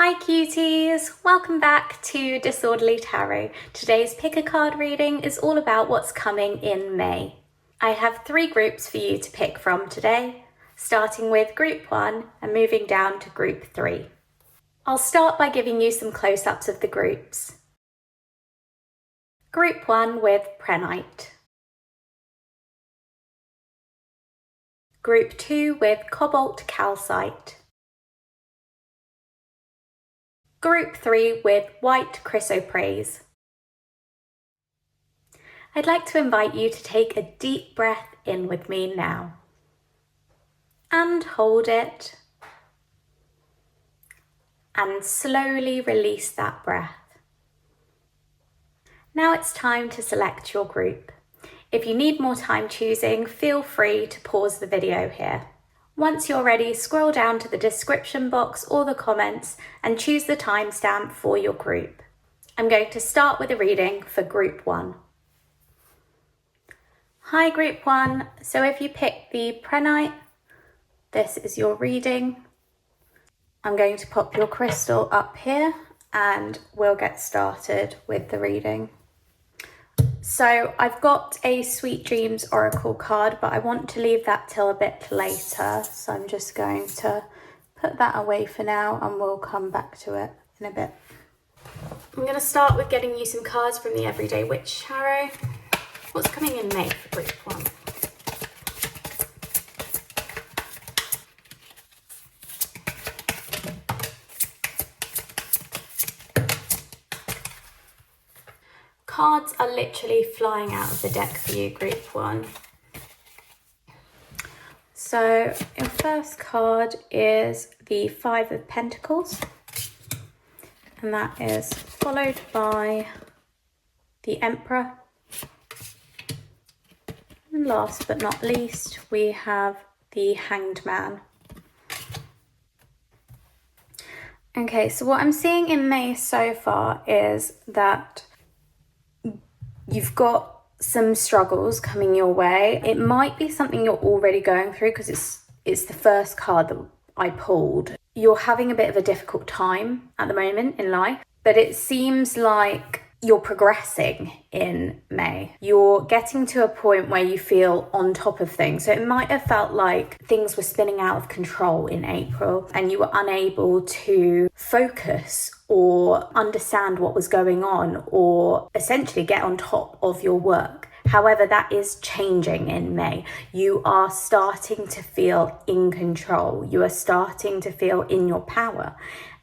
Hi cuties! Welcome back to Disorderly Tarot. Today's pick a card reading is all about what's coming in May. I have 3 groups for you to pick from today, starting with group 1 and moving down to group 3. I'll start by giving you some close-ups of the groups. Group 1 with Prehnite. Group 2 with Cobalt calcite. Group 3 with white chrysoprase. I'd like to invite you to take a deep breath in with me now. And hold it. And slowly release that breath. Now it's time to select your group. If you need more time choosing, feel free to pause the video here. Once you're ready, scroll down to the description box or the comments and choose the timestamp for your group. I'm going to start with a reading for group 1. Hi group 1, so if you pick the Prehnite, this is your reading. I'm going to pop your crystal up here and we'll get started with the reading. So I've got a Sweet Dreams Oracle card, but I want to leave that till a bit later. So I'm just going to put that away for now and we'll come back to it in a bit. I'm going to start with getting you some cards from the Everyday Witch Tarot. What's coming in May for group 1? Cards are literally flying out of the deck for you, group 1. So your first card is the 5 of Pentacles, and that is followed by the Emperor. And last but not least, we have the Hanged Man. Okay, so what I'm seeing in May so far is that you've got some struggles coming your way. It might be something you're already going through because it's the first card that I pulled. You're having a bit of a difficult time at the moment in life, but it seems like you're progressing in May. You're getting to a point where you feel on top of things. So it might have felt like things were spinning out of control in April and you were unable to focus or understand what was going on or essentially get on top of your work. However, that is changing in May. You are starting to feel in control. You are starting to feel in your power.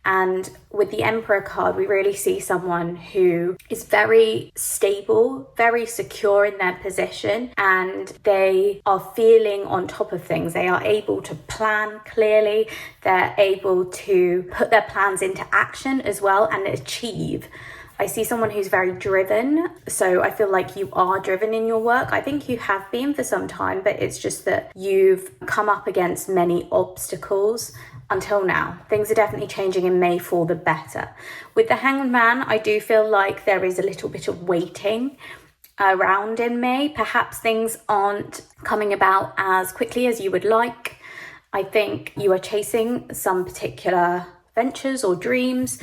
And with the Emperor card, we really see someone who is very stable, very secure in their position, and they are feeling on top of things. They are able to plan clearly. They're able to put their plans into action as well and achieve. I see someone who's very driven, so I feel like you are driven in your work. I think you have been for some time, but it's just that you've come up against many obstacles until now. Things are definitely changing in May for the better. With the Hanged Man, I do feel like there is a little bit of waiting around in May. Perhaps things aren't coming about as quickly as you would like. I think you are chasing some particular ventures or dreams,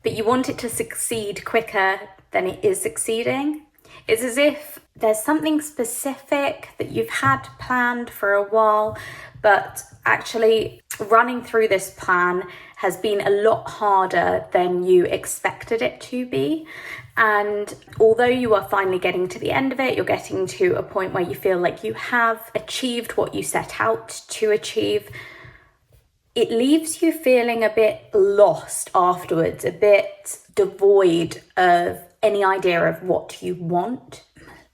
but you want it to succeed quicker than it is succeeding. It's as if there's something specific that you've had planned for a while, but actually running through this plan has been a lot harder than you expected it to be. And although you are finally getting to the end of it, you're getting to a point where you feel like you have achieved what you set out to achieve, it leaves you feeling a bit lost afterwards, a bit devoid of any idea of what you want.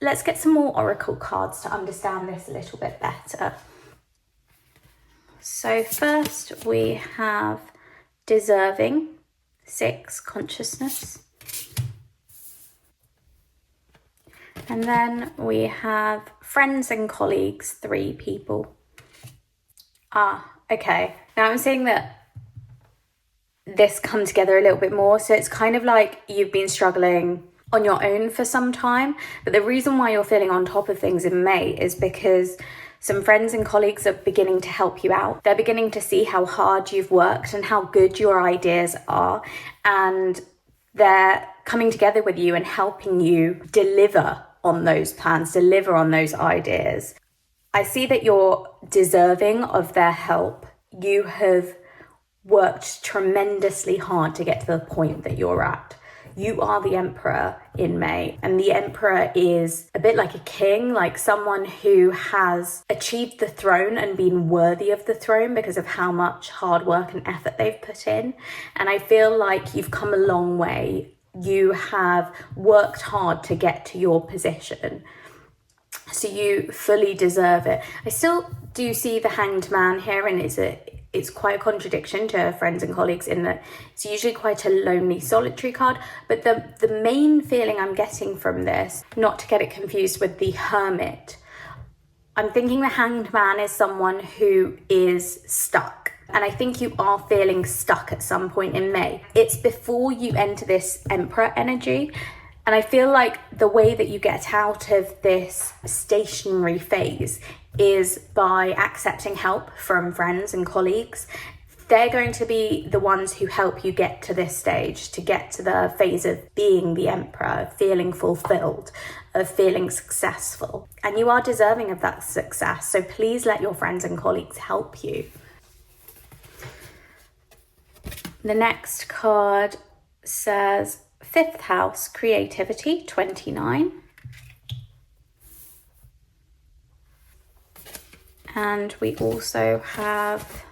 Let's get some more oracle cards to understand this a little bit better. So first we have Deserving, 6, Consciousness. And then we have Friends and Colleagues, 3, People. Okay. Now I'm seeing that this come together a little bit more. So it's kind of like you've been struggling on your own for some time. But the reason why you're feeling on top of things in May is because Some friends and colleagues are beginning to help you out. They're beginning to see how hard you've worked and how good your ideas are. And they're coming together with you and helping you deliver on those plans, deliver on those ideas. I see that you're deserving of their help. You have worked tremendously hard to get to the point that you're at. You are the emperor in May, and the emperor is a bit like a king, like someone who has achieved the throne and been worthy of the throne because of how much hard work and effort they've put in. And I feel like you've come a long way. You have worked hard to get to your position. So you fully deserve it. I still do see the Hanged Man here, and it's quite a contradiction to friends and colleagues in that it's usually quite a lonely, solitary card. But the main feeling I'm getting from this, not to get it confused with the Hermit, I'm thinking the Hanged Man is someone who is stuck. And I think you are feeling stuck at some point in May. It's before you enter this Emperor energy. And I feel like the way that you get out of this stationary phase is by accepting help from friends and colleagues. They're going to be the ones who help you get to this stage, to get to the phase of being the emperor, of feeling fulfilled, of feeling successful. And you are deserving of that success. So please let your friends and colleagues help you. The next card says, 5th house, creativity, 29. And we also have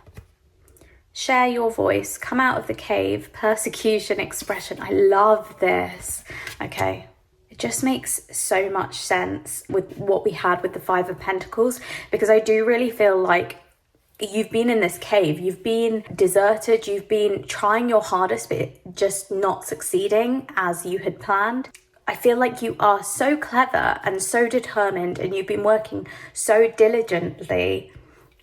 share your voice, come out of the cave, persecution, expression. I love this. Okay, it just makes so much sense with what we had with the 5 of Pentacles, because I do really feel like you've been in this cave, you've been deserted, you've been trying your hardest, but just not succeeding as you had planned. I feel like you are so clever and so determined, and you've been working so diligently,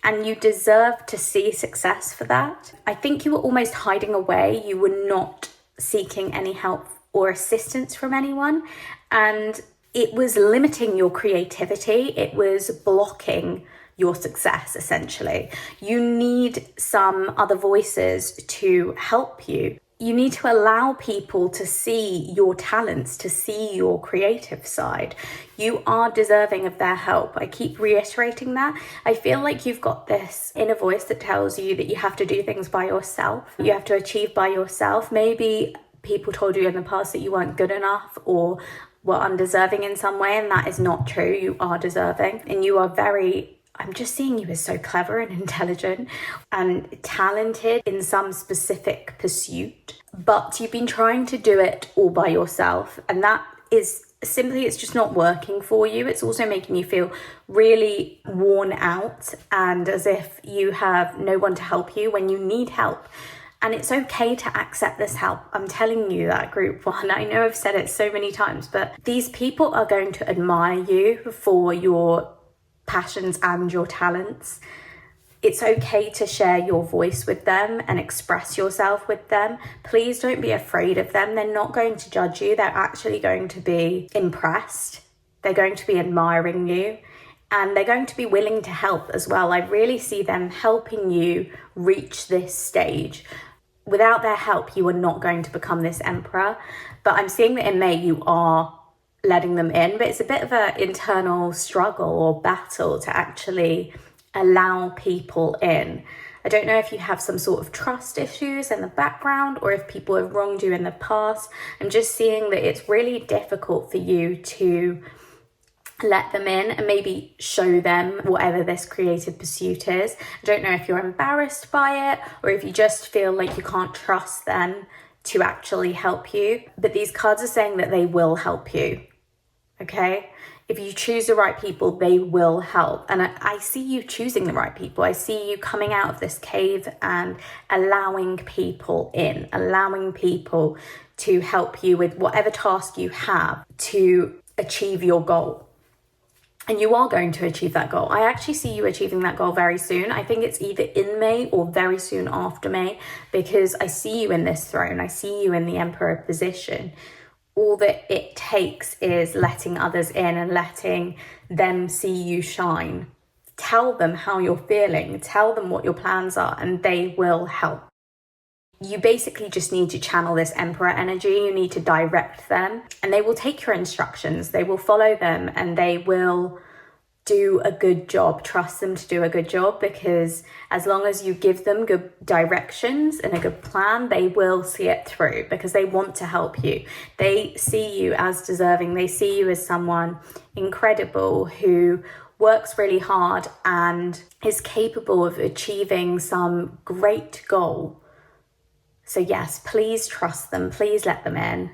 and you deserve to see success for that. I think you were almost hiding away. You were not seeking any help or assistance from anyone, and it was limiting your creativity. It was blocking your success, essentially. You need some other voices to help you. You need to allow people to see your talents, to see your creative side. You are deserving of their help. I keep reiterating that. I feel like you've got this inner voice that tells you that you have to do things by yourself. You have to achieve by yourself. Maybe people told you in the past that you weren't good enough or were undeserving in some way, and that is not true. You are deserving, and you are I'm just seeing you as so clever and intelligent and talented in some specific pursuit, but you've been trying to do it all by yourself, and that is simply, it's just not working for you. It's also making you feel really worn out and as if you have no one to help you when you need help. And it's okay to accept this help. I'm telling you that, group 1. I know I've said it so many times, but these people are going to admire you for your passions and your talents. It's okay to share your voice with them and express yourself with them. Please don't be afraid of them. They're not going to judge you. They're actually going to be impressed. They're going to be admiring you, and they're going to be willing to help as well. I really see them helping you reach this stage. Without their help, you are not going to become this emperor. But I'm seeing that in May you are letting them in, but it's a bit of an internal struggle or battle to actually allow people in. I don't know if you have some sort of trust issues in the background or if people have wronged you in the past. I'm just seeing that it's really difficult for you to let them in and maybe show them whatever this creative pursuit is. I don't know if you're embarrassed by it or if you just feel like you can't trust them to actually help you, but these cards are saying that they will help you. Okay, if you choose the right people, they will help. And I see you choosing the right people. I see you coming out of this cave and allowing people in, allowing people to help you with whatever task you have to achieve your goal. And you are going to achieve that goal. I actually see you achieving that goal very soon. I think it's either in May or very soon after May, because I see you in this throne. I see you in the emperor position. All that it takes is letting others in and letting them see you shine tell them how you're feeling, tell them what your plans are, and they will help. You basically just need to channel this Emperor energy. You need to direct them, and they will take your instructions, they will follow them, and they will do a good job. Trust them to do a good job, because as long as you give them good directions and a good plan, they will see it through, because they want to help you. They see you as deserving. They see you as someone incredible who works really hard and is capable of achieving some great goal. So yes, please trust them. Please let them in.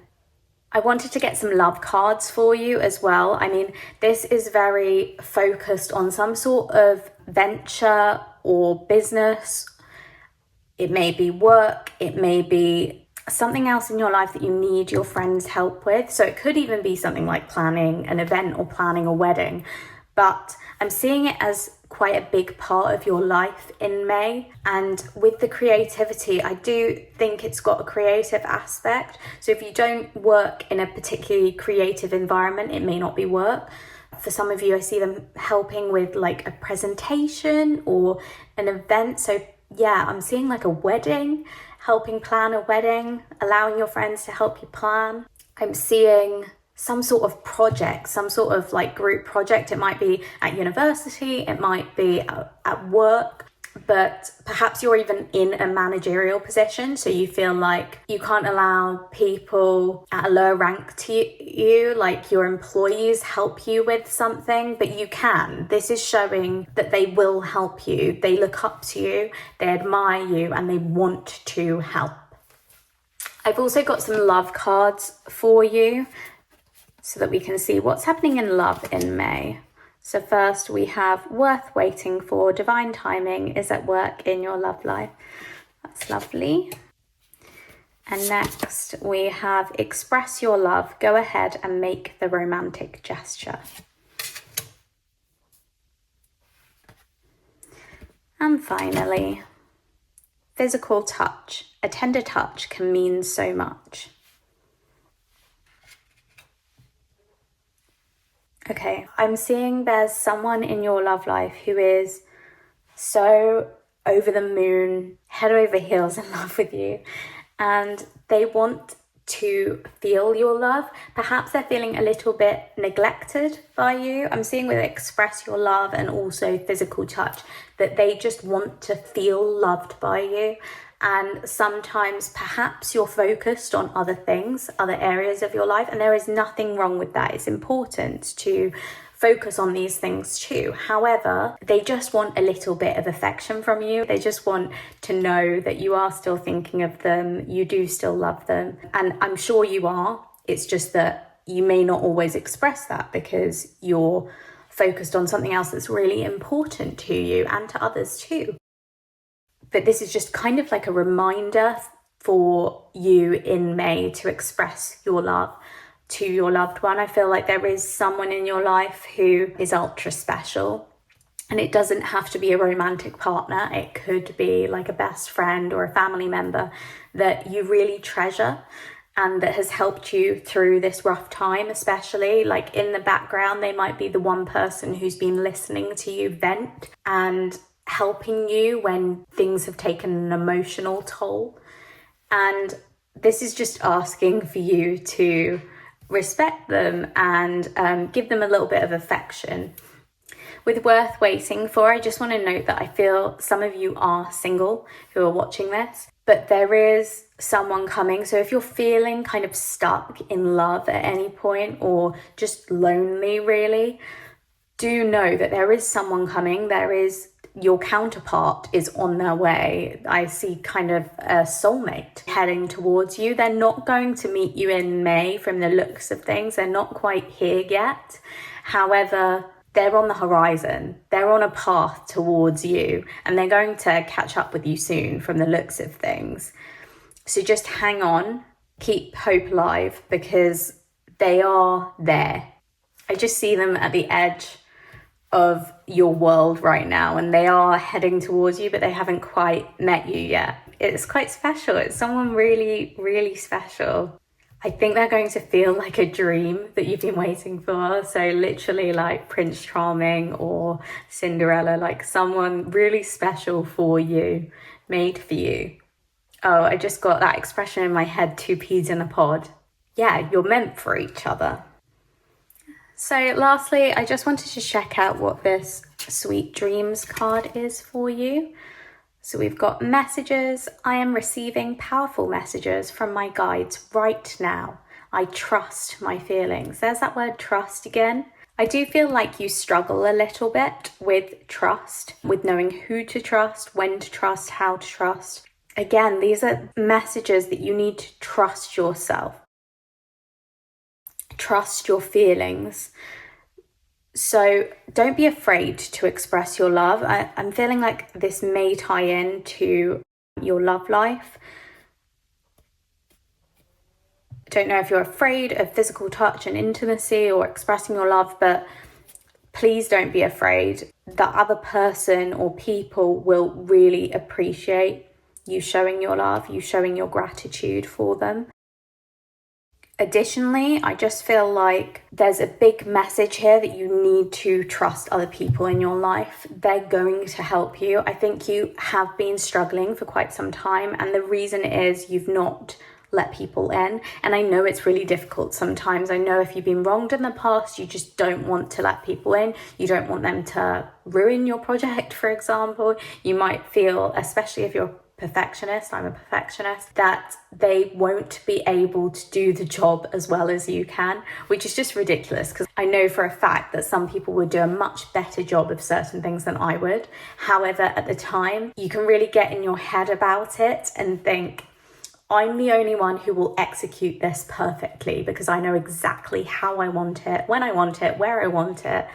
I wanted to get some love cards for you as well. I mean, this is very focused on some sort of venture or business. It may be work, it may be something else in your life that you need your friends' help with. So it could even be something like planning an event or planning a wedding. But I'm seeing it as quite a big part of your life in May. And with the creativity, I do think it's got a creative aspect. So if you don't work in a particularly creative environment, it may not be work. For some of you, I see them helping with like a presentation or an event. So yeah, I'm seeing like a wedding, helping plan a wedding, allowing your friends to help you plan. I'm seeing some sort of project, some sort of like group project. It might be at university, it might be at work, but perhaps you're even in a managerial position. So you feel like you can't allow people at a lower rank to you, like your employees, help you with something, but you can. This is showing that they will help you. They look up to you, they admire you, and they want to help. I've also got some love cards for you, so that we can see what's happening in love in May. So first we have worth waiting for, divine timing is at work in your love life. That's lovely. And next we have express your love, go ahead and make the romantic gesture. And finally, physical touch. A tender touch can mean so much. Okay, I'm seeing there's someone in your love life who is so over the moon, head over heels in love with you, and they want to feel your love. Perhaps they're feeling a little bit neglected by you. I'm seeing with express your love and also physical touch that they just want to feel loved by you. And sometimes perhaps you're focused on other things, other areas of your life, and there is nothing wrong with that. It's important to focus on these things too. However, they just want a little bit of affection from you. They just want to know that you are still thinking of them, you do still love them. And I'm sure you are. It's just that you may not always express that because you're focused on something else that's really important to you and to others too. But this is just kind of like a reminder for you in May to express your love to your loved one. I feel like there is someone in your life who is ultra special, and it doesn't have to be a romantic partner. It could be like a best friend or a family member that you really treasure and that has helped you through this rough time, especially. Like in the background, they might be the one person who's been listening to you vent and helping you when things have taken an emotional toll. And this is just asking for you to respect them and give them a little bit of affection. With worth waiting for, I just want to note that I feel some of you are single who are watching this, but there is someone coming. So if you're feeling kind of stuck in love at any point or just lonely really, do know that there is someone coming. Your counterpart is on their way. I see kind of a soulmate heading towards you. They're not going to meet you in May from the looks of things. They're not quite here yet. However, they're on the horizon. They're on a path towards you, and they're going to catch up with you soon from the looks of things. So just hang on, keep hope alive, because they are there. I just see them at the edge of your world right now, and they are heading towards you, but they haven't quite met you yet. It's quite special. It's someone really, really special. I think they're going to feel like a dream that you've been waiting for. So literally like Prince Charming or Cinderella, like someone really special for you, made for you. Oh, I just got that expression in my head, two peas in a pod. Yeah, you're meant for each other. So lastly, I just wanted to check out what this Sweet Dreams card is for you. So we've got messages. I am receiving powerful messages from my guides right now. I trust my feelings. There's that word trust again. I do feel like you struggle a little bit with trust, with knowing who to trust, when to trust, how to trust. Again, these are messages that you need to trust yourself. Trust your feelings. So don't be afraid to express your love. I'm feeling like this may tie into your love life. I don't know if you're afraid of physical touch and intimacy or expressing your love, but please don't be afraid. The other person or people will really appreciate you showing your love, you showing your gratitude for them. Additionally, I just feel like there's a big message here that you need to trust other people in your life. They're going to help you. I think you have been struggling for quite some time, and the reason is you've not let people in. And I know it's really difficult sometimes. I know if you've been wronged in the past, you just don't want to let people in. You don't want them to ruin your project, for example. You might feel, especially if you're perfectionist, I'm a perfectionist, that they won't be able to do the job as well as you can, which is just ridiculous, because I know for a fact that some people would do a much better job of certain things than I would. However, at the time, you can really get in your head about it and think, I'm the only one who will execute this perfectly because I know exactly how I want it, when I want it, where I want it.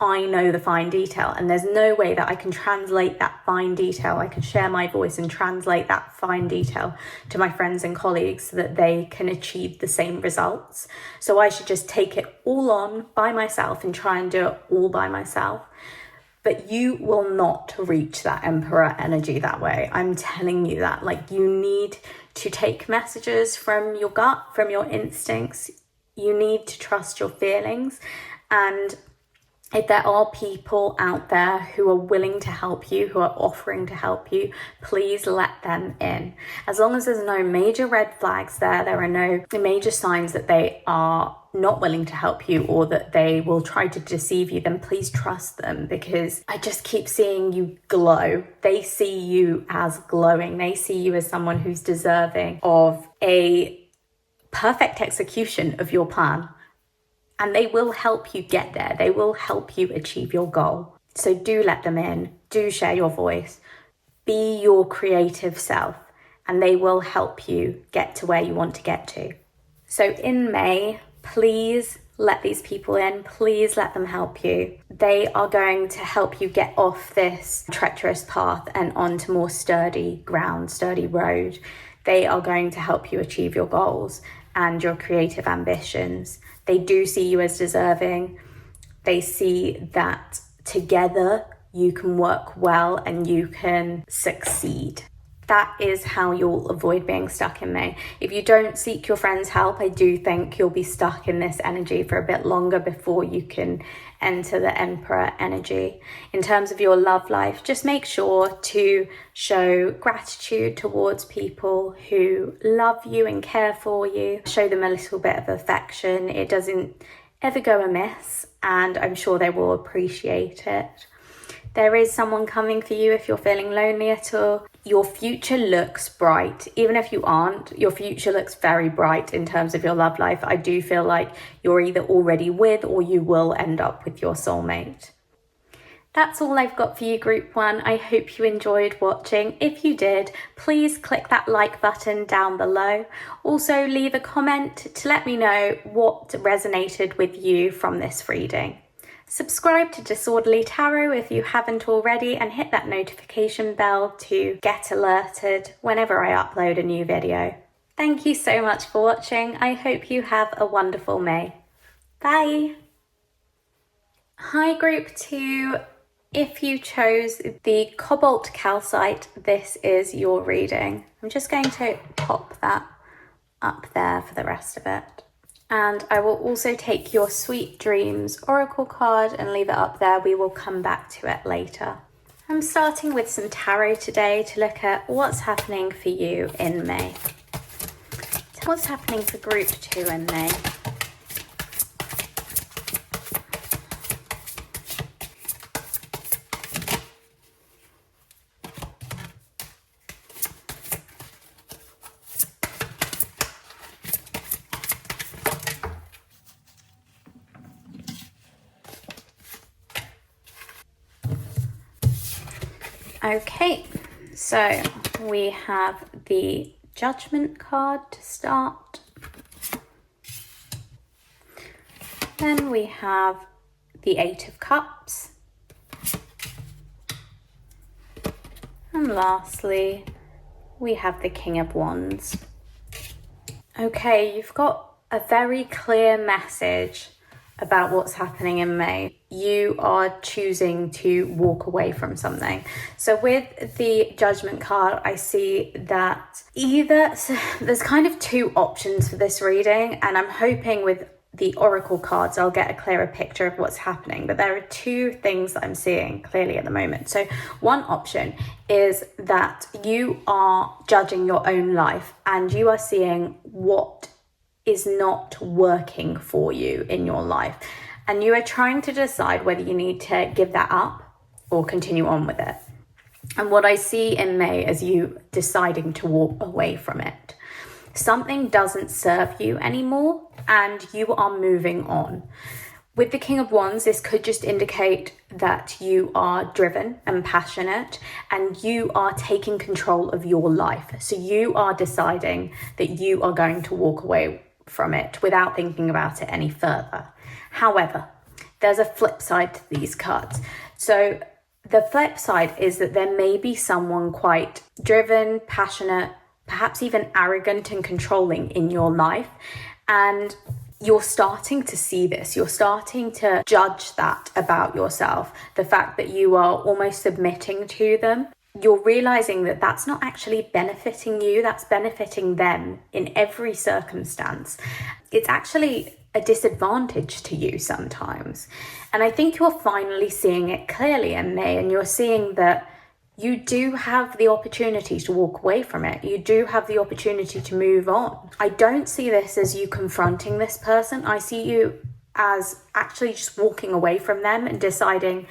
I know the fine detail, and there's no way that I can translate that fine detail. I can share my voice and translate that fine detail to my friends and colleagues so that they can achieve the same results. So I should just take it all on by myself and try and do it all by myself. But you will not reach that emperor energy that way. I'm telling you that. Like, you need to take messages from your gut, from your instincts. You need to trust your feelings. And if there are people out there who are willing to help you, who are offering to help you, please let them in. As long as there's no major red flags there are no major signs that they are not willing to help you or that they will try to deceive you, then please trust them, because I just keep seeing you glow. They see you as glowing. They see you as someone who's deserving of a perfect execution of your plan. And they will help you get there. They will help you achieve your goal. So do let them in. Do share your voice. Be your creative self, and they will help you get to where you want to get to. So in May, please let these people in. Please let them help you. They are going to help you get off this treacherous path and onto more sturdy ground, sturdy road. They are going to help you achieve your goals and your creative ambitions. They do see you as deserving. They see that together you can work well and you can succeed. That is how you'll avoid being stuck in May. If you don't seek your friends' help, I do think you'll be stuck in this energy for a bit longer before you can enter the Emperor energy. In terms of your love life, just make sure to show gratitude towards people who love you and care for you. Show them a little bit of affection. It doesn't ever go amiss, and I'm sure they will appreciate it. There is someone coming for you if you're feeling lonely at all. Your future looks bright. Even if you aren't, your future looks very bright in terms of your love life. I do feel like you're either already with or you will end up with your soulmate. That's all I've got for you, Group 1. I hope you enjoyed watching. If you did, please click that like button down below. Also, leave a comment to let me know what resonated with you from this reading. Subscribe to Disorderly Tarot if you haven't already, and hit that notification bell to get alerted whenever I upload a new video. Thank you so much for watching. I hope you have a wonderful May. Bye! Hi, Group 2. If you chose the Cobalt calcite, this is your reading. I'm just going to pop that up there for the rest of it. And I will also take your Sweet Dreams Oracle card and leave it up there. We will come back to it later. I'm starting with some tarot today to look at what's happening for you in May. So what's happening for group 2 in May? Okay, so we have the Judgment card to start. Then we have the 8 of Cups. And lastly, we have the King of Wands. Okay, you've got a very clear message about what's happening in May. You are choosing to walk away from something. So with the Judgment card, I see that so there's kind of 2 options for this reading, and I'm hoping with the Oracle cards I'll get a clearer picture of what's happening. But there are 2 things that I'm seeing clearly at the moment. So one option is that you are judging your own life and you are seeing what is not working for you in your life, and you are trying to decide whether you need to give that up or continue on with it. And what I see in May is you deciding to walk away from it. Something doesn't serve you anymore and you are moving on. With the King of Wands, this could just indicate that you are driven and passionate and you are taking control of your life. So you are deciding that you are going to walk away from it without thinking about it any further. However, there's a flip side to these cards. So the flip side is that there may be someone quite driven, passionate, perhaps even arrogant and controlling in your life, and you're starting to see this. You're starting to judge that about yourself, the fact that you are almost submitting to them. You're realizing that that's not actually benefiting you, that's benefiting them in every circumstance. It's actually a disadvantage to you sometimes. And I think you're finally seeing it clearly in May, and you're seeing that you do have the opportunity to walk away from it. You do have the opportunity to move on. I don't see this as you confronting this person. I see you as actually just walking away from them and deciding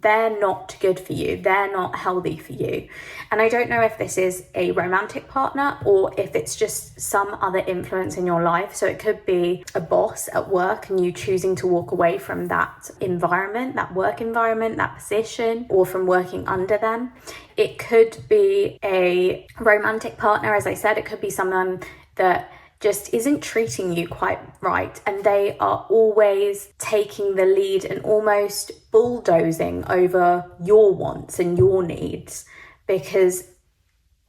they're not good for you, they're not healthy for you. And I don't know if this is a romantic partner or if it's just some other influence in your life. So it could be a boss at work and you choosing to walk away from that environment, that work environment, that position, or from working under them. It could be a romantic partner, as I said. It could be someone that just isn't treating you quite right, and they are always taking the lead and almost bulldozing over your wants and your needs because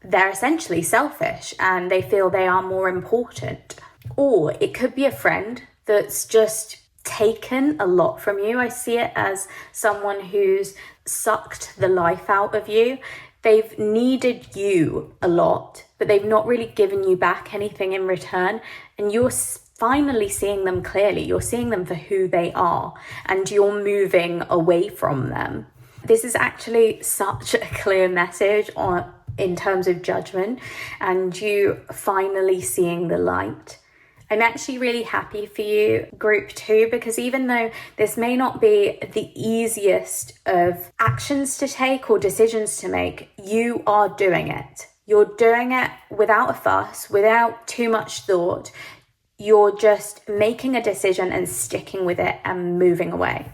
they're essentially selfish and they feel they are more important. Or it could be a friend that's just taken a lot from you. I see it as someone who's sucked the life out of you. They've needed you a lot, but they've not really given you back anything in return. And you're finally seeing them clearly. You're seeing them for who they are, and you're moving away from them. This is actually such a clear message in terms of judgment, and you finally seeing the light. I'm actually really happy for you, group 2, because even though this may not be the easiest of actions to take or decisions to make, you are doing it. You're doing it without a fuss, without too much thought. You're just making a decision and sticking with it and moving away.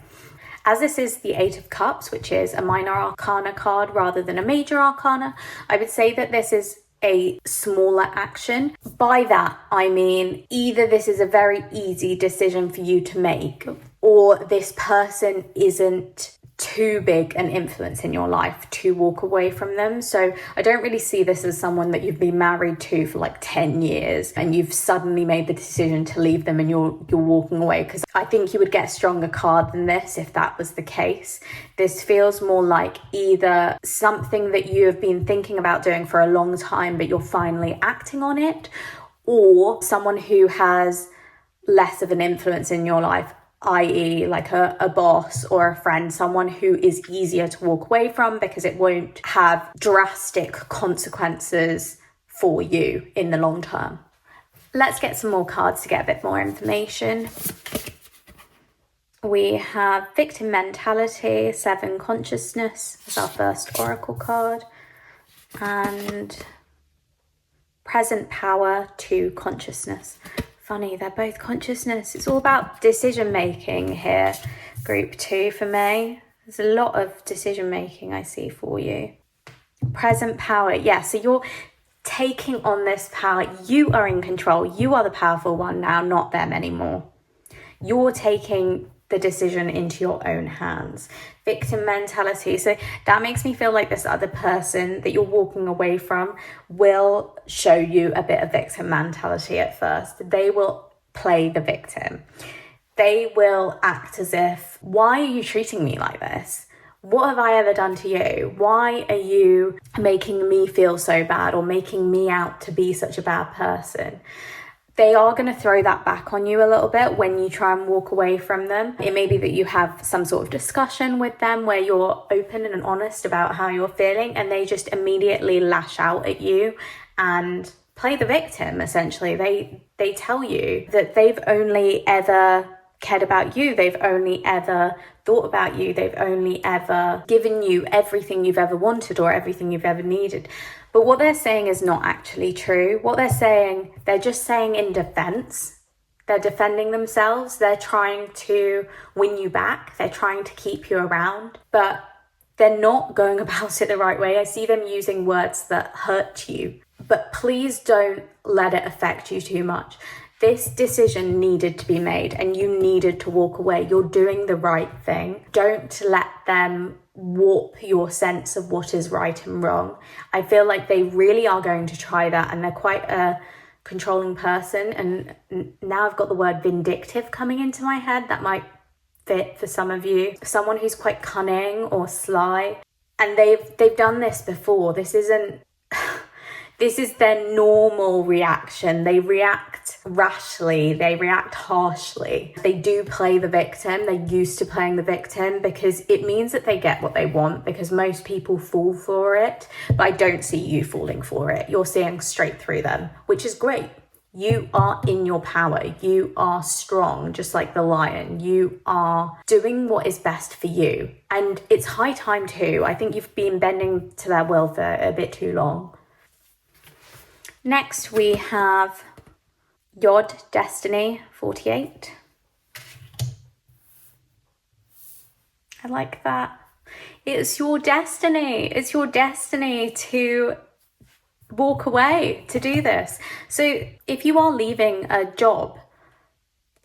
As this is the 8 of Cups, which is a minor arcana card rather than a major arcana, I would say that this is a smaller action. By that, I mean either this is a very easy decision for you to make, or this person isn't too big an influence in your life to walk away from them. So I don't really see this as someone that you've been married to for like 10 years and you've suddenly made the decision to leave them and you're walking away, because I think you would get a stronger card than this if that was the case. This feels more like either something that you have been thinking about doing for a long time but you're finally acting on it, or someone who has less of an influence in your life, i.e. like a boss or a friend, someone who is easier to walk away from because it won't have drastic consequences for you in the long term. Let's get some more cards to get a bit more information. We have Victim Mentality, 7 Consciousness as our first oracle card, and Present Power, 2 Consciousness. Funny, they're both consciousness. It's all about decision making here, group 2 for May. There's a lot of decision making I see for you. Present Power, yeah, so you're taking on this power. You are in control. You are the powerful one now, not them anymore. You're taking the decision into your own hands. Victim mentality. So that makes me feel like this other person that you're walking away from will show you a bit of victim mentality at first. They will play the victim. They will act as if, why are you treating me like this? What have I ever done to you? Why are you making me feel so bad or making me out to be such a bad person? They are going to throw that back on you a little bit when you try and walk away from them. It may be that you have some sort of discussion with them where you're open and honest about how you're feeling, and they just immediately lash out at you and play the victim, essentially. They tell you that they've only ever cared about you. They've only ever thought about you. They've only ever given you everything you've ever wanted or everything you've ever needed. But what they're saying is not actually true. What they're just saying in defense. They're defending themselves. They're trying to win you back. They're trying to keep you around, but they're not going about it the right way. I see them using words that hurt you, but please don't let it affect you too much. This decision needed to be made and you needed to walk away. You're doing the right thing. Don't let them warp your sense of what is right and wrong. I feel like they really are going to try that, and they're quite a controlling person. And now I've got the word vindictive coming into my head. That might fit for some of you. Someone who's quite cunning or sly. And they've done this before. This is their normal reaction. They react rashly, they react harshly. They do play the victim. They're used to playing the victim because it means that they get what they want, because most people fall for it, but I don't see you falling for it. You're seeing straight through them, which is great. You are in your power. You are strong, just like the lion. You are doing what is best for you. And it's high time too. I think you've been bending to their will for a bit too long. Next, we have Yod Destiny 48. I like that. It's your destiny. It's your destiny to walk away, to do this. So if you are leaving a job,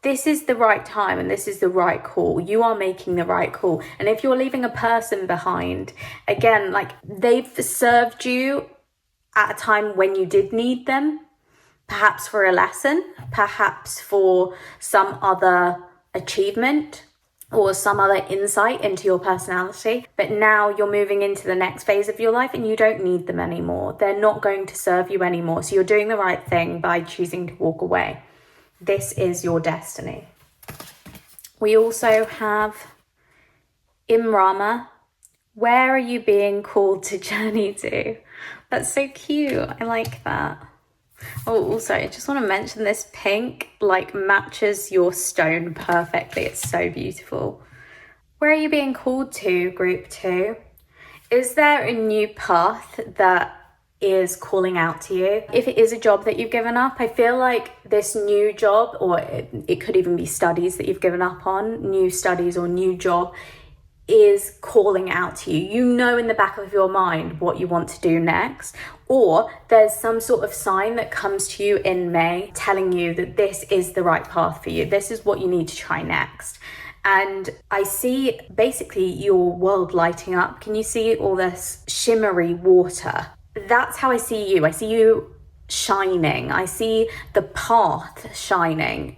this is the right time and this is the right call. You are making the right call. And if you're leaving a person behind, again, like they've served you at a time when you did need them, perhaps for a lesson, perhaps for some other achievement or some other insight into your personality. But now you're moving into the next phase of your life and you don't need them anymore. They're not going to serve you anymore. So you're doing the right thing by choosing to walk away. This is your destiny. We also have Imrama. Where are you being called to journey to? That's so cute. I like that. Oh, also, I just want to mention this pink like matches your stone perfectly. It's so beautiful. Where are you being called to, group 2? Is there a new path that is calling out to you? If it is a job that you've given up, I feel like this new job, or it could even be studies that you've given up on, new studies or new job, is calling out to you. You know in the back of your mind what you want to do next, or there's some sort of sign that comes to you in May telling you that this is the right path for you. This is what you need to try next. And I see basically your world lighting up. Can you see all this shimmery water? That's how I see you. I see you shining. I see the path shining.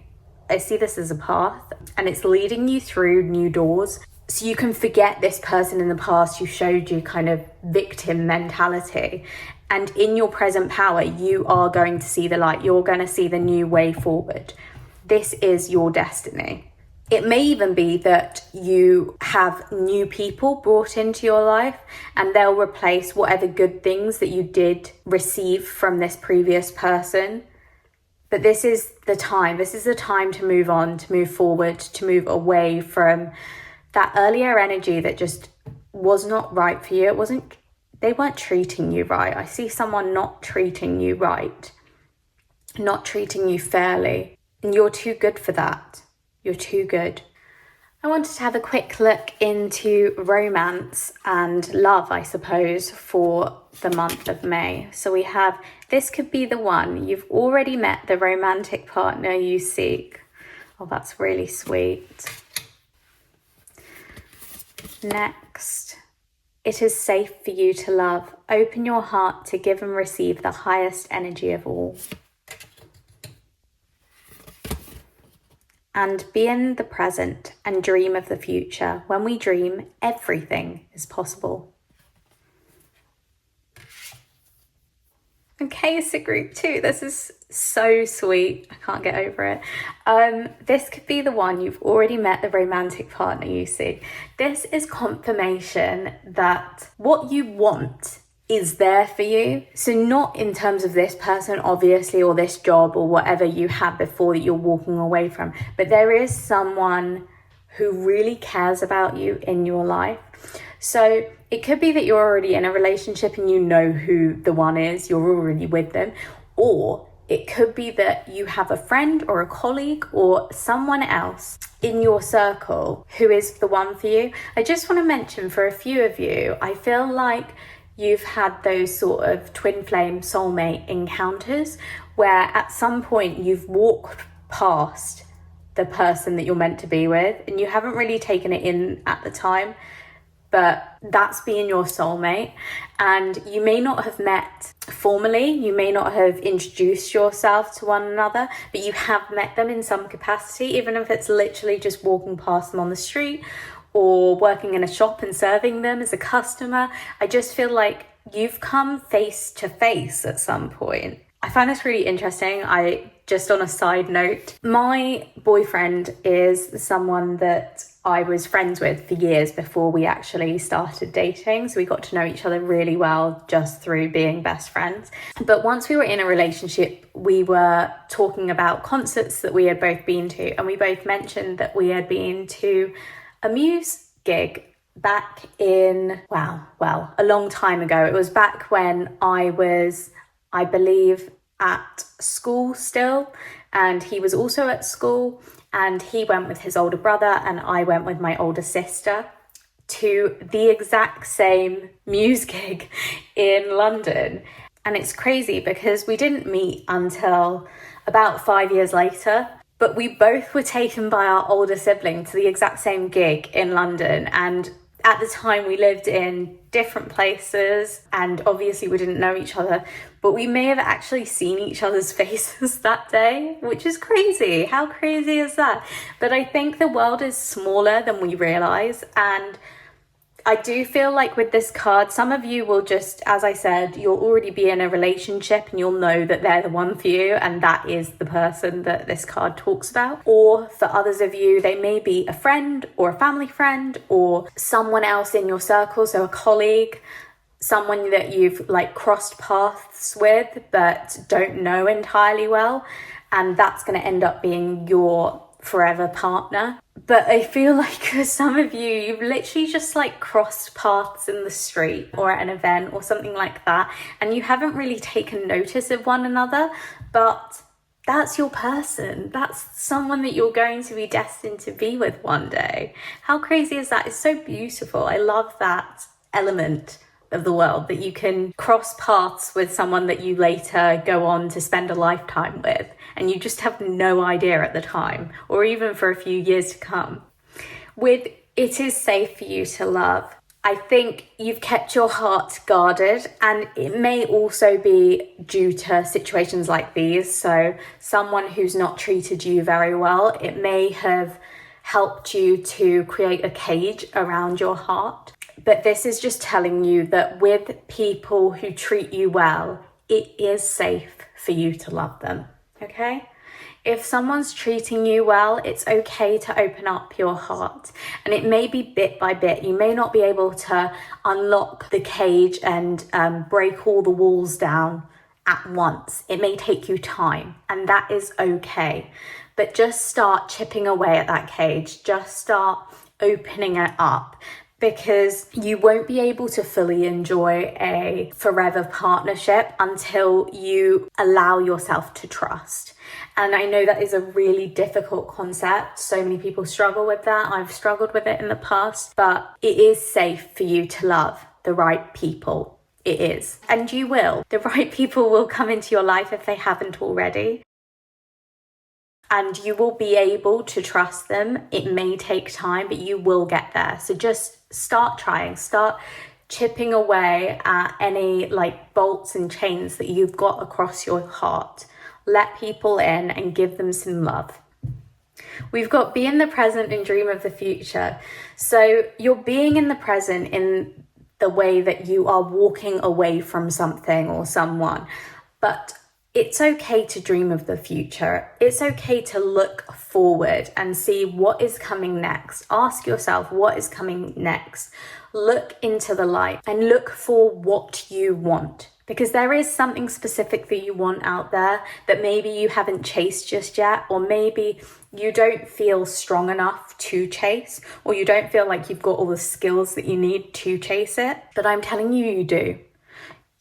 I see this as a path and it's leading you through new doors. So you can forget this person in the past who showed you kind of victim mentality And in your present power, you are going to see the light. You're going to see the new way forward. This is your destiny. It may even be that you have new people brought into your life and they'll replace whatever good things that you did receive from this previous person. But this is the time. This is the time to move on, to move forward, to move away from that earlier energy that just was not right for you. They weren't treating you right. I see someone not treating you right, not treating you fairly. And you're too good for that. You're too good. I wanted to have a quick look into romance and love, I suppose, for the month of May. So we have, this could be the one. You've already met the romantic partner you seek. Oh, that's really sweet. Next, it is safe for you to love. Open your heart to give and receive the highest energy of all. And be in the present and dream of the future. When we dream, everything is possible. Okay, so group 2, this is so sweet. I can't get over it. This could be the one. You've already met the romantic partner you see. This is confirmation that what you want is there for you. So not in terms of this person, obviously, or this job or whatever you had before that you're walking away from, but there is someone who really cares about you in your life. So it could be that you're already in a relationship and you know who the one is, you're already with them, or it could be that you have a friend or a colleague or someone else in your circle who is the one for you. I just want to mention for a few of you, I feel like you've had those sort of twin flame soulmate encounters where at some point you've walked past the person that you're meant to be with and you haven't really taken it in at the time, but that's being your soulmate. And you may not have met formally, you may not have introduced yourself to one another, but you have met them in some capacity, even if it's literally just walking past them on the street or working in a shop and serving them as a customer. I just feel like you've come face to face at some point. I find this really interesting. Just on a side note, my boyfriend is someone that I was friends with for years before we actually started dating. So we got to know each other really well just through being best friends. But once we were in a relationship, we were talking about concerts that we had both been to. And we both mentioned that we had been to a Muse gig back in, a long time ago. It was back when I was, I believe, at school still, and he was also at school, and he went with his older brother and I went with my older sister to the exact same Muse gig in London. And it's crazy because we didn't meet until about 5 years later. But we both were taken by our older sibling to the exact same gig in London. And at the time we lived in different places and obviously we didn't know each other, but we may have actually seen each other's faces that day, which is crazy. How crazy is that? But I think the world is smaller than we realize. And I do feel like with this card, some of you will just, as I said, you'll already be in a relationship and you'll know that they're the one for you and that is the person that this card talks about. Or for others of you, they may be a friend or a family friend or someone else in your circle, so a colleague, someone that you've like crossed paths with but don't know entirely well, and that's going to end up being your forever partner. But I feel like for some of you, you've literally just like crossed paths in the street or at an event or something like that, and you haven't really taken notice of one another, but that's your person. That's someone that you're going to be destined to be with one day. How crazy is that? It's so beautiful. I love that element of the world, that you can cross paths with someone that you later go on to spend a lifetime with, and you just have no idea at the time, or even for a few years to come. With it is safe for you to love, I think you've kept your heart guarded, and it may also be due to situations like these. So someone who's not treated you very well, it may have helped you to create a cage around your heart. But this is just telling you that with people who treat you well, it is safe for you to love them, okay? If someone's treating you well, it's okay to open up your heart. And it may be bit by bit. You may not be able to unlock the cage and break all the walls down at once. It may take you time, and that is okay. But just start chipping away at that cage. Just start opening it up, because you won't be able to fully enjoy a forever partnership until you allow yourself to trust. And I know that is a really difficult concept. So many people struggle with that. I've struggled with it in the past, but it is safe for you to love the right people. It is. And you will. The right people will come into your life if they haven't already. And you will be able to trust them. It may take time, but you will get there. So just start trying, start chipping away at any like bolts and chains that you've got across your heart. Let people in and give them some love. We've got be in the present and dream of the future. So you're being in the present in the way that you are walking away from something or someone, but it's okay to dream of the future. It's okay to look forward and see what is coming next. Ask yourself what is coming next. Look into the light and look for what you want, because there is something specific that you want out there that maybe you haven't chased just yet, or maybe you don't feel strong enough to chase, or you don't feel like you've got all the skills that you need to chase it. But I'm telling you, you do.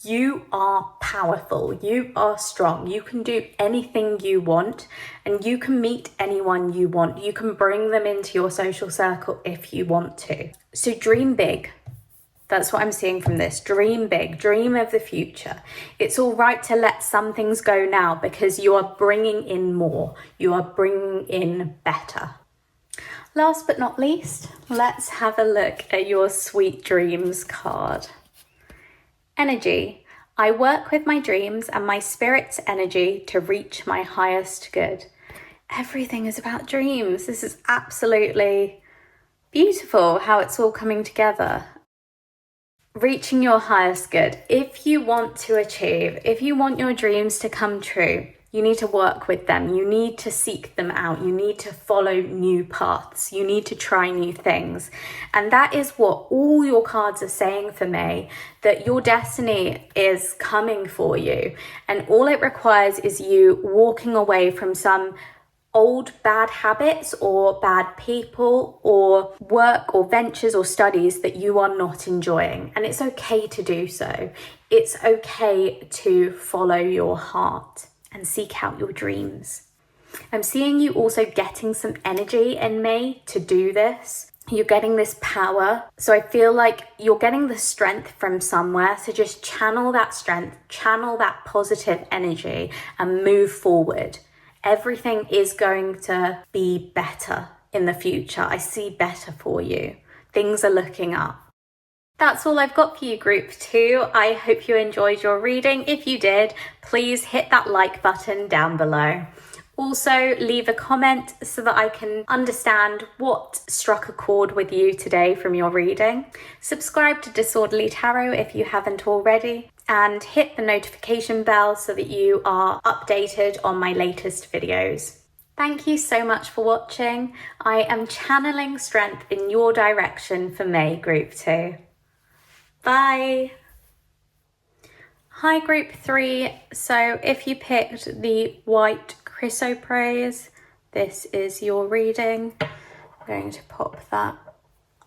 You are powerful, you are strong, you can do anything you want, and you can meet anyone you want. You can bring them into your social circle if you want to. So dream big. That's what I'm seeing from this. Dream big, dream of the future. It's all right to let some things go now, because you are bringing in more. You are bringing in better. Last but not least, let's have a look at your sweet dreams card. Energy. I work with my dreams and my spirit's energy to reach my highest good. Everything is about dreams. This is absolutely beautiful how it's all coming together. Reaching your highest good. If you want to achieve, if you want your dreams to come true, you need to work with them. You need to seek them out. You need to follow new paths. You need to try new things. And that is what all your cards are saying for me, that your destiny is coming for you. And all it requires is you walking away from some old bad habits or bad people or work or ventures or studies that you are not enjoying. And it's okay to do so. It's okay to follow your heart and seek out your dreams. I'm seeing you also getting some energy in me to do this. You're getting this power. So I feel like you're getting the strength from somewhere. So just channel that strength, channel that positive energy and move forward. Everything is going to be better in the future. I see better for you. Things are looking up. That's all I've got for you, Group 2. I hope you enjoyed your reading. If you did, please hit that like button down below. Also, leave a comment so that I can understand what struck a chord with you today from your reading. Subscribe to Disorderly Tarot if you haven't already, and hit the notification bell so that you are updated on my latest videos. Thank you so much for watching. I am channeling strength in your direction for May, Group 2. Bye. Hi, Group 3. So if you picked the white chrysoprase, this is your reading. I'm going to pop that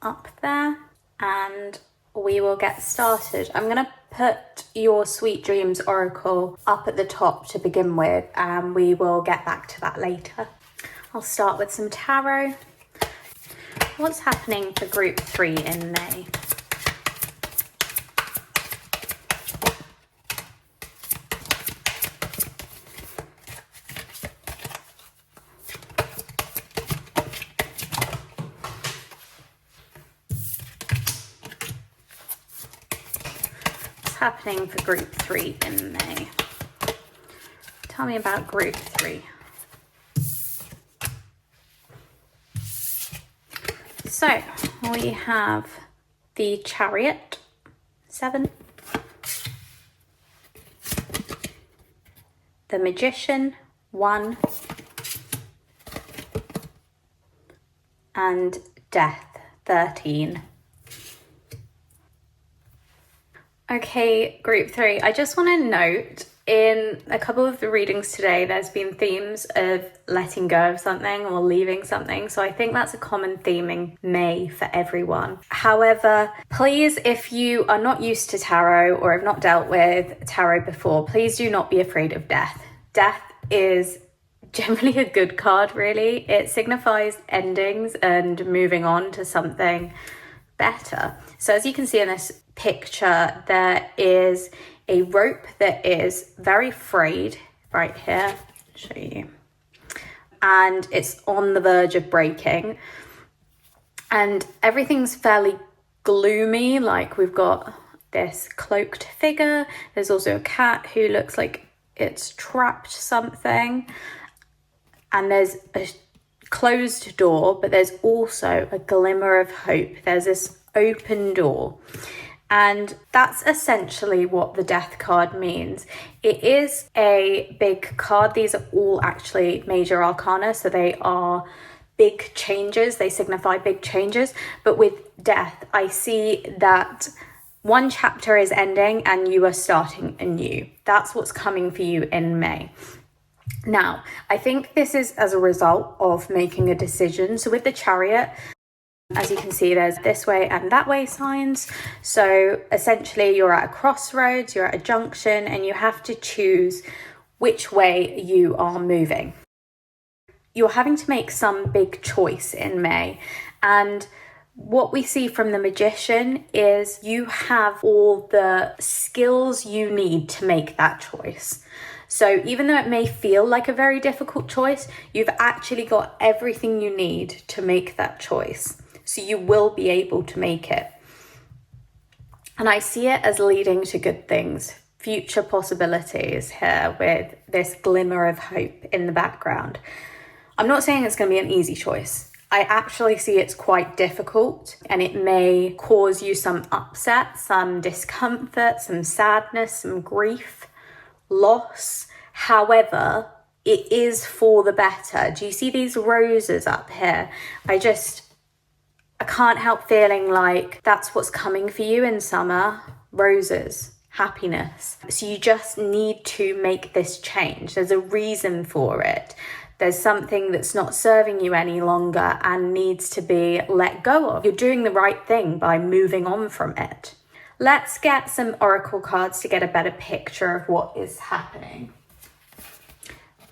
up there and we will get started. I'm going to put your Sweet Dreams Oracle up at the top to begin with, and we will get back to that later. I'll start with some tarot. What's happening for Group 3 in May? Happening for Group 3 in May. Tell me about Group 3. So we have the Chariot, 7. The Magician, 1. And Death, 13. Okay, group 3. I just want to note, in a couple of the readings today, there's been themes of letting go of something or leaving something. So I think that's a common theme in May for everyone. However, please, if you are not used to tarot or have not dealt with tarot before, please do not be afraid of death. Death is generally a good card, really. It signifies endings and moving on to something better. So as you can see in this picture, there is a rope that is very frayed right here. I'll show you. And it's on the verge of breaking. And everything's fairly gloomy. Like, we've got this cloaked figure. There's also a cat who looks like it's trapped something. And there's a closed door, but there's also a glimmer of hope. There's this open door. And that's essentially what the Death card means. It is a big card. These are all actually major arcana, so they are big changes. They signify big changes. But with Death, I see that one chapter is ending and you are starting anew. That's what's coming for you in May. Now, I think this is as a result of making a decision. So with the Chariot, as you can see, there's this way and that way signs. So essentially you're at a crossroads, you're at a junction, and you have to choose which way you are moving. You're having to make some big choice in May. And what we see from the Magician is you have all the skills you need to make that choice. So even though it may feel like a very difficult choice, you've actually got everything you need to make that choice. So you will be able to make it. And I see it as leading to good things, future possibilities here with this glimmer of hope in the background. I'm not saying it's going to be an easy choice. I actually see it's quite difficult, and it may cause you some upset, some discomfort, some sadness, some grief, loss. However, it is for the better. Do you see these roses up here? I can't help feeling like that's what's coming for you in summer. Roses, happiness. So you just need to make this change. There's a reason for it. There's something that's not serving you any longer and needs to be let go of. You're doing the right thing by moving on from it. Let's get some oracle cards to get a better picture of what is happening.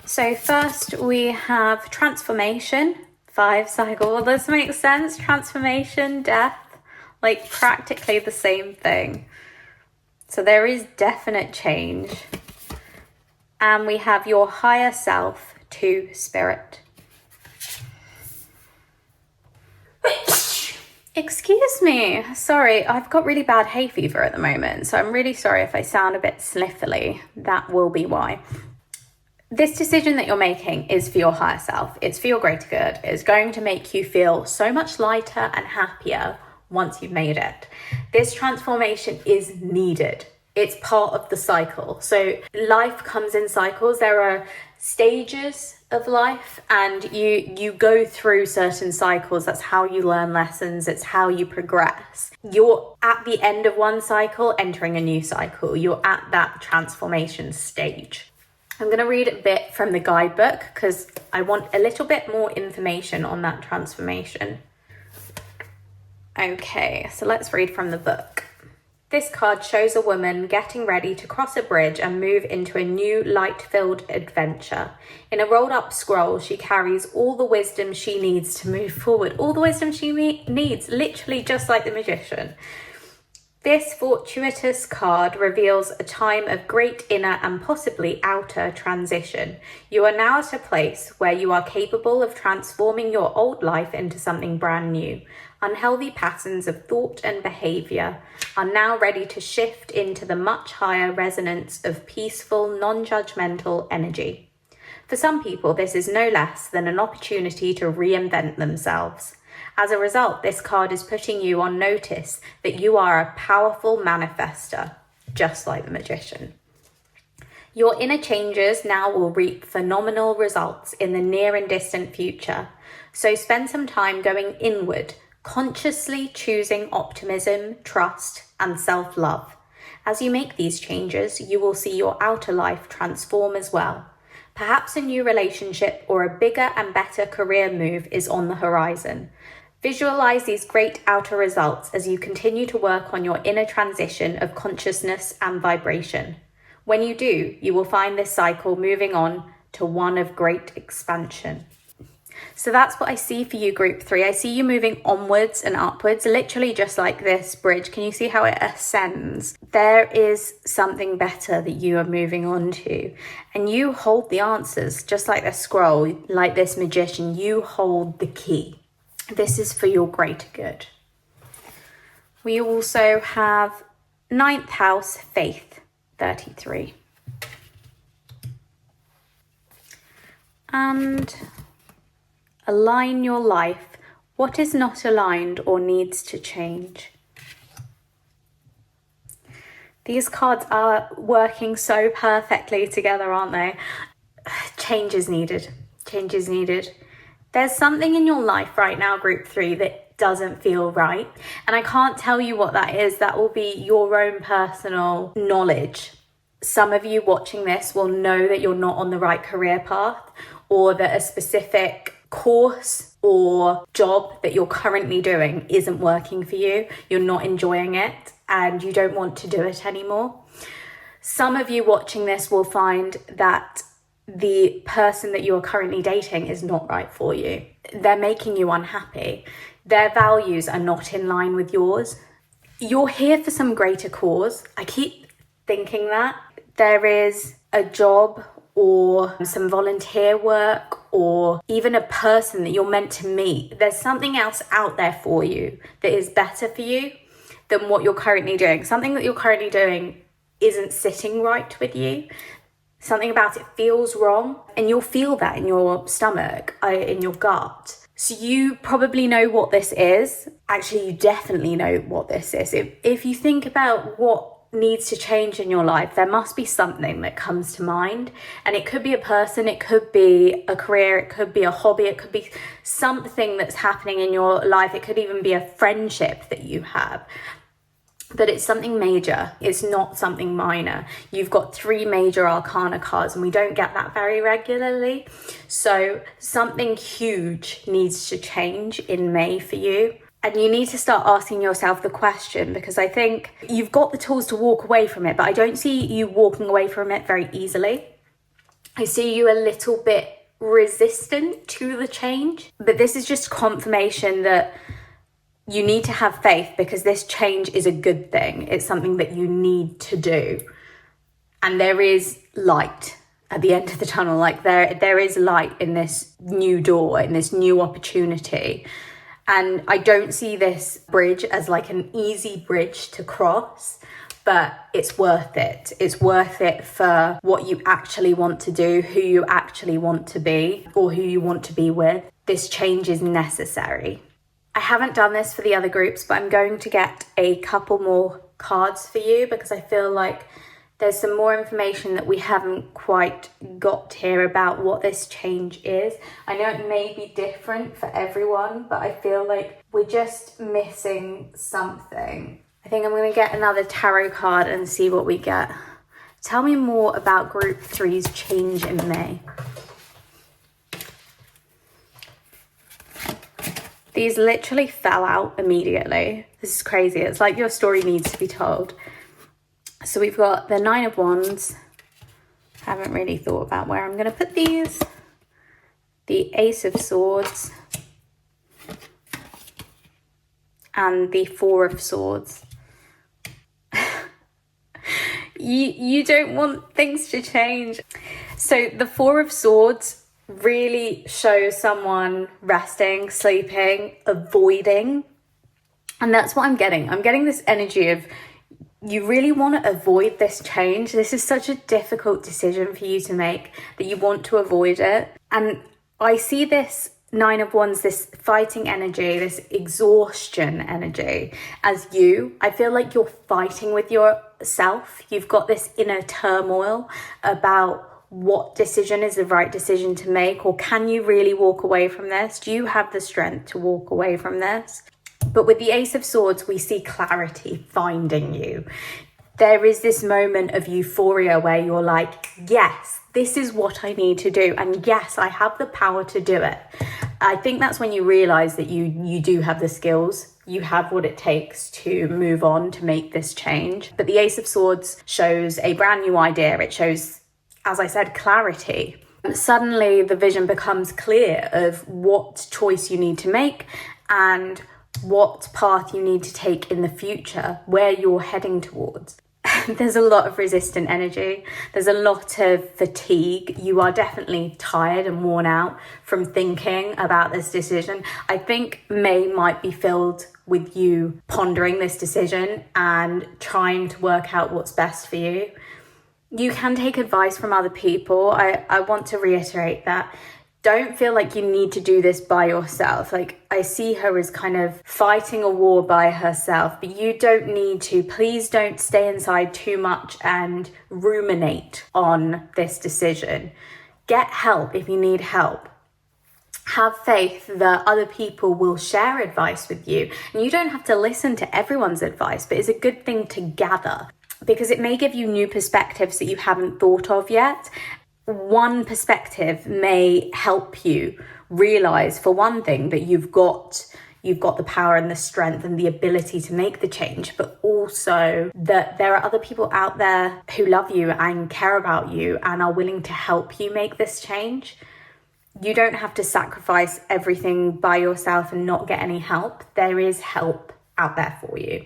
So first we have transformation. 5 cycle. Well, this makes sense. Transformation, death, like practically the same thing. So there is definite change. And we have your higher self to spirit. Excuse me. Sorry, I've got really bad hay fever at the moment. So I'm really sorry if I sound a bit sniffly. That will be why. This decision that you're making is for your higher self. It's for your greater good. It's going to make you feel so much lighter and happier once you've made it. This transformation is needed. It's part of the cycle. So life comes in cycles. There are stages of life, and you go through certain cycles. That's how you learn lessons. It's how you progress. You're at the end of one cycle, entering a new cycle. You're at that transformation stage. I'm going to read a bit from the guidebook because I want a little bit more information on that transformation. Okay, so let's read from the book. This card shows a woman getting ready to cross a bridge and move into a new light-filled adventure. In a rolled-up scroll, she carries all the wisdom she needs to move forward. All the wisdom she needs, literally just like the Magician. This fortuitous card reveals a time of great inner and possibly outer transition. You are now at a place where you are capable of transforming your old life into something brand new. Unhealthy patterns of thought and behavior are now ready to shift into the much higher resonance of peaceful, non-judgmental energy. For some people, this is no less than an opportunity to reinvent themselves. As a result, this card is putting you on notice that you are a powerful manifester, just like the Magician. Your inner changes now will reap phenomenal results in the near and distant future. So spend some time going inward, consciously choosing optimism, trust, and self-love. As you make these changes, you will see your outer life transform as well. Perhaps a new relationship or a bigger and better career move is on the horizon. Visualize these great outer results as you continue to work on your inner transition of consciousness and vibration. When you do, you will find this cycle moving on to one of great expansion. So that's what I see for you, group 3. I see you moving onwards and upwards, literally just like this bridge. Can you see how it ascends? There is something better that you are moving on to. And you hold the answers, just like the scroll, like this Magician. You hold the key. This is for your greater good. We also have 9th house, faith, 33. And align your life. What is not aligned or needs to change? These cards are working so perfectly together, aren't they? Change is needed. Change is needed. There's something in your life right now, group 3, that doesn't feel right. And I can't tell you what that is. That will be your own personal knowledge. Some of you watching this will know that you're not on the right career path, or that a specific course or job that you're currently doing isn't working for you. You're not enjoying it and you don't want to do it anymore. Some of you watching this will find that the person that you're currently dating is not right for you. They're making you unhappy. Their values are not in line with yours. You're here for some greater cause. I keep thinking that. There is a job or some volunteer work or even a person that you're meant to meet. There's something else out there for you that is better for you than what you're currently doing. Something that you're currently doing isn't sitting right with you. Something about it feels wrong, and you'll feel that in your stomach, in your gut. So you probably know what this is. Actually, you definitely know what this is. If you think about what needs to change in your life, there must be something that comes to mind. And it could be a person, it could be a career, it could be a hobby, it could be something that's happening in your life. It could even be a friendship that you have. But it's something major. It's not something minor. You've got 3 major arcana cards and we don't get that very regularly. So something huge needs to change in May for you. And you need to start asking yourself the question, because I think you've got the tools to walk away from it, but I don't see you walking away from it very easily. I see you a little bit resistant to the change, but this is just confirmation that you need to have faith, because this change is a good thing. It's something that you need to do. And there is light at the end of the tunnel. Like there is light in this new door, in this new opportunity. And I don't see this bridge as like an easy bridge to cross, but it's worth it. It's worth it for what you actually want to do, who you actually want to be, or who you want to be with. This change is necessary. I haven't done this for the other groups, but I'm going to get a couple more cards for you, because I feel like there's some more information that we haven't quite got here about what this change is. I know it may be different for everyone, but I feel like we're just missing something. I think I'm going to get another tarot card and see what we get. Tell me more about group 3's change in May. These literally fell out immediately. This is crazy. It's like your story needs to be told. So we've got the 9 of Wands. Haven't really thought about where I'm going to put these. The Ace of Swords. And the 4 of Swords. You don't want things to change. So the 4 of Swords really shows someone resting, sleeping, avoiding. And that's what I'm getting. I'm getting this energy of you really want to avoid this change. This is such a difficult decision for you to make that you want to avoid it. And I see this Nine of Wands, this fighting energy, this exhaustion energy. As I feel like you're fighting with yourself. You've got this inner turmoil about what decision is the right decision to make, or can you really walk away from this? Do you have the strength to walk away from this? But with the Ace of Swords, we see clarity finding you. There is this moment of euphoria where you're like, yes, this is what I need to do. And yes, I have the power to do it. I think that's when you realize that you do have the skills. You have what it takes to move on, to make this change. But the Ace of Swords shows a brand new idea. It shows, as I said, clarity. Suddenly the vision becomes clear of what choice you need to make and what path you need to take in the future, where you're heading towards. There's a lot of resistant energy. There's a lot of fatigue. You are definitely tired and worn out from thinking about this decision. I think May might be filled with you pondering this decision and trying to work out what's best for you. You can take advice from other people. I want to reiterate that. Don't feel like you need to do this by yourself. Like, I see her as kind of fighting a war by herself, but you don't need to. Please don't stay inside too much and ruminate on this decision. Get help if you need help. Have faith that other people will share advice with you. And you don't have to listen to everyone's advice, but it's a good thing to gather because it may give you new perspectives that you haven't thought of yet. One perspective may help you realize, for one thing, that you've got the power and the strength and the ability to make the change, but also that there are other people out there who love you and care about you and are willing to help you make this change. You don't have to sacrifice everything by yourself and not get any help. There is help out there for you.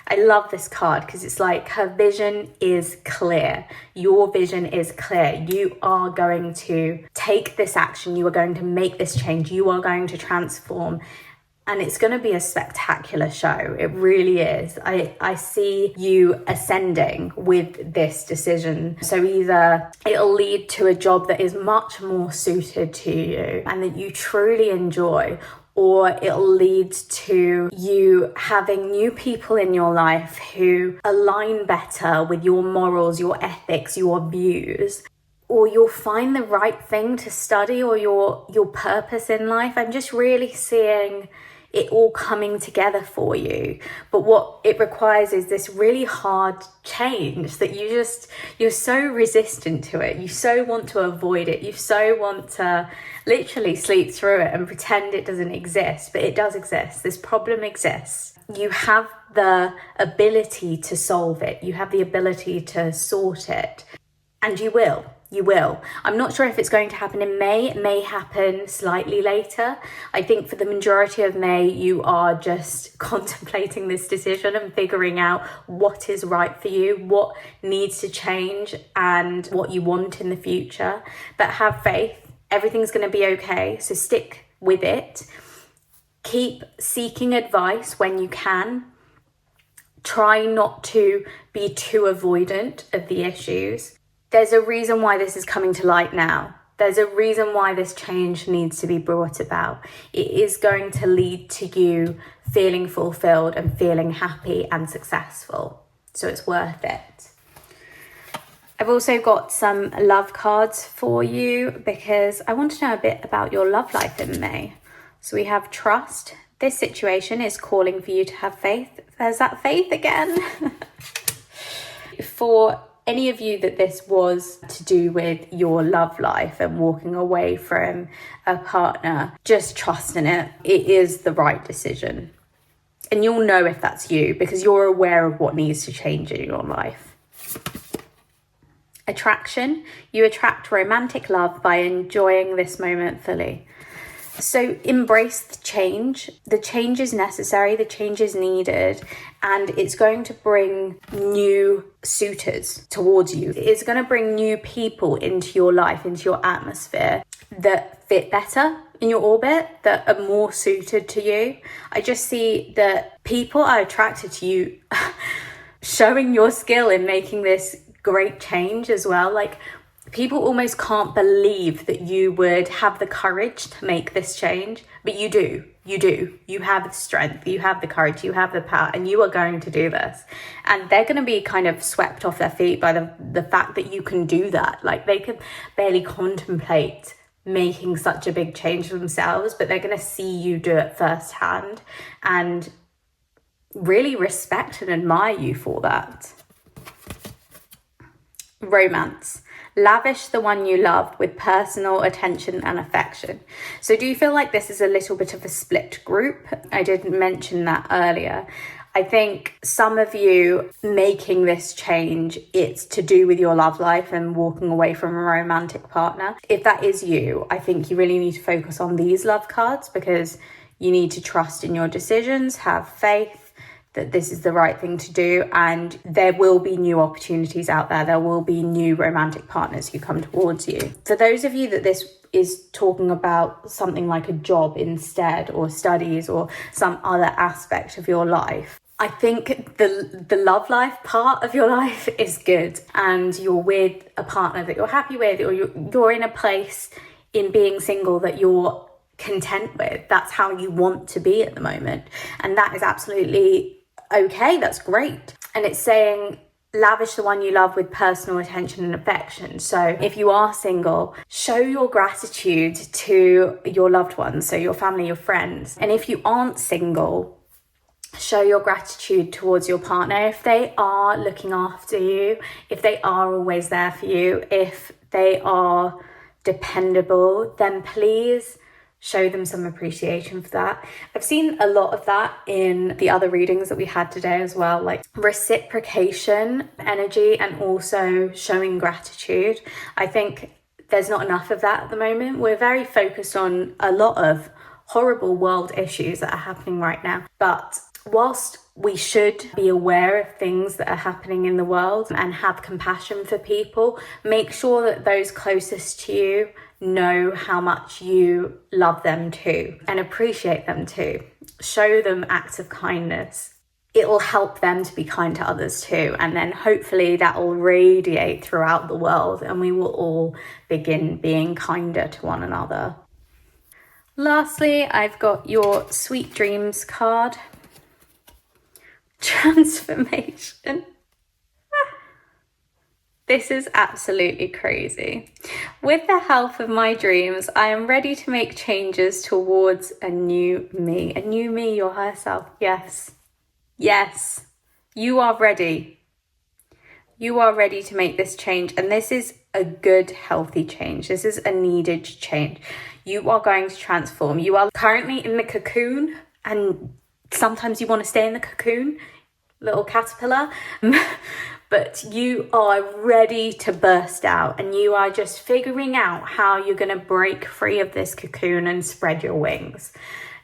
I love this card because it's like her vision is clear. Your vision is clear. You are going to take this action. You are going to make this change. You are going to transform. And it's going to be a spectacular show. It really is. I see you ascending with this decision. So either it'll lead to a job that is much more suited to you and that you truly enjoy, or it'll lead to you having new people in your life who align better with your morals, your ethics, your views, or you'll find the right thing to study or your purpose in life. I'm just really seeing it all coming together for you. But what it requires is this really hard change that you're so resistant to it. You so want to avoid it. You so want to literally sleep through it and pretend it doesn't exist, but it does exist. This problem exists. You have the ability to solve it. You have the ability to sort it, and you will. You will. I'm not sure if it's going to happen in May. It may happen slightly later. I think for the majority of May, you are just contemplating this decision and figuring out what is right for you, what needs to change, and what you want in the future. But have faith. Everything's going to be okay. So stick with it. Keep seeking advice when you can. Try not to be too avoidant of the issues. There's a reason why this is coming to light now. There's a reason why this change needs to be brought about. It is going to lead to you feeling fulfilled and feeling happy and successful. So it's worth it. I've also got some love cards for you because I want to know a bit about your love life in May. So we have trust. This situation is calling for you to have faith. There's that faith again. For any of you that this was to do with your love life and walking away from a partner, just trust in it. It is the right decision. And you'll know if that's you because you're aware of what needs to change in your life. Attraction. You attract romantic love by enjoying this moment fully. So embrace the change. The change is necessary, the change is needed, and it's going to bring new suitors towards you. It's going to bring new people into your life, into your atmosphere that fit better in your orbit, that are more suited to you. I just see that people are attracted to you showing your skill in making this great change as well. Like, people almost can't believe that you would have the courage to make this change, but you do. You have the strength, you have the courage, you have the power, and you are going to do this. And they're going to be kind of swept off their feet by the fact that you can do that. Like, they could barely contemplate making such a big change for themselves, but they're going to see you do it firsthand and really respect and admire you for that. Romance. Lavish the one you love with personal attention and affection. So do you feel like this is a little bit of a split group? I did mention that earlier. I think some of you making this change, it's to do with your love life and walking away from a romantic partner. If that is you, I think you really need to focus on these love cards, because you need to trust in your decisions, have faith that this is the right thing to do, and there will be new opportunities out there. There will be new romantic partners who come towards you. For those of you that this is talking about something like a job instead, or studies, or some other aspect of your life, I think the love life part of your life is good, and you're with a partner that you're happy with, or you're in a place in being single that you're content with. That's how you want to be at the moment, and that is absolutely okay. That's great. And it's saying lavish the one you love with personal attention and affection. So if you are single, show your gratitude to your loved ones, so your family, your friends. And if you aren't single, show your gratitude towards your partner if they are looking after you, if they are always there for you, if they are dependable, then please show them some appreciation for that. I've seen a lot of that in the other readings that we had today as well, like reciprocation energy and also showing gratitude. I think there's not enough of that at the moment. We're very focused on a lot of horrible world issues that are happening right now. But whilst we should be aware of things that are happening in the world and have compassion for people, make sure that those closest to you know how much you love them too and appreciate them too. Show them acts of kindness. It will help them to be kind to others too, and then hopefully that will radiate throughout the world and we will all begin being kinder to one another. Lastly, I've got your Sweet Dreams card. Transformation. This is absolutely crazy. With the help of my dreams, I am ready to make changes towards a new me, your higher self. Yes, you are ready. You are ready to make this change, and this is a good, healthy change. This is a needed change. You are going to transform. You are currently in the cocoon, and sometimes you want to stay in the cocoon, little caterpillar. But you are ready to burst out, and you are just figuring out how you're going to break free of this cocoon and spread your wings.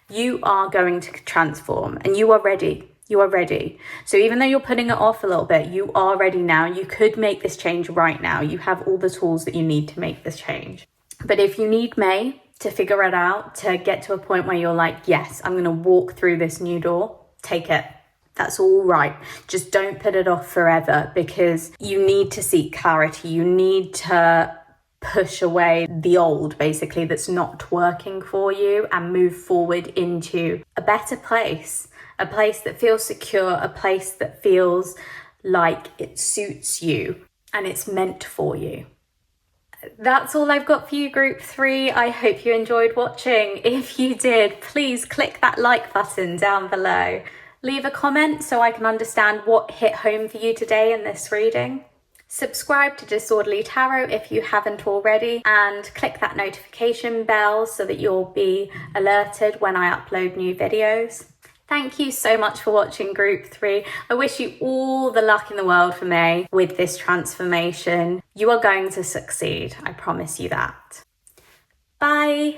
You are going to transform, and you are ready. You are ready. So even though you're putting it off a little bit, you are ready now. You could make this change right now. You have all the tools that you need to make this change. But if you need May to figure it out, to get to a point where you're like, yes, I'm going to walk through this new door, take it. That's all right. Just don't put it off forever, because you need to seek clarity. You need to push away the old, basically, that's not working for you, and move forward into a better place, a place that feels secure, a place that feels like it suits you and it's meant for you. That's all I've got for you, Group 3. I hope you enjoyed watching. If you did, please click that like button down below. Leave a comment so I can understand what hit home for you today in this reading. Subscribe to Disorderly Tarot if you haven't already, and click that notification bell so that you'll be alerted when I upload new videos. Thank you so much for watching, Group 3. I wish you all the luck in the world for May with this transformation. You are going to succeed. I promise you that. Bye.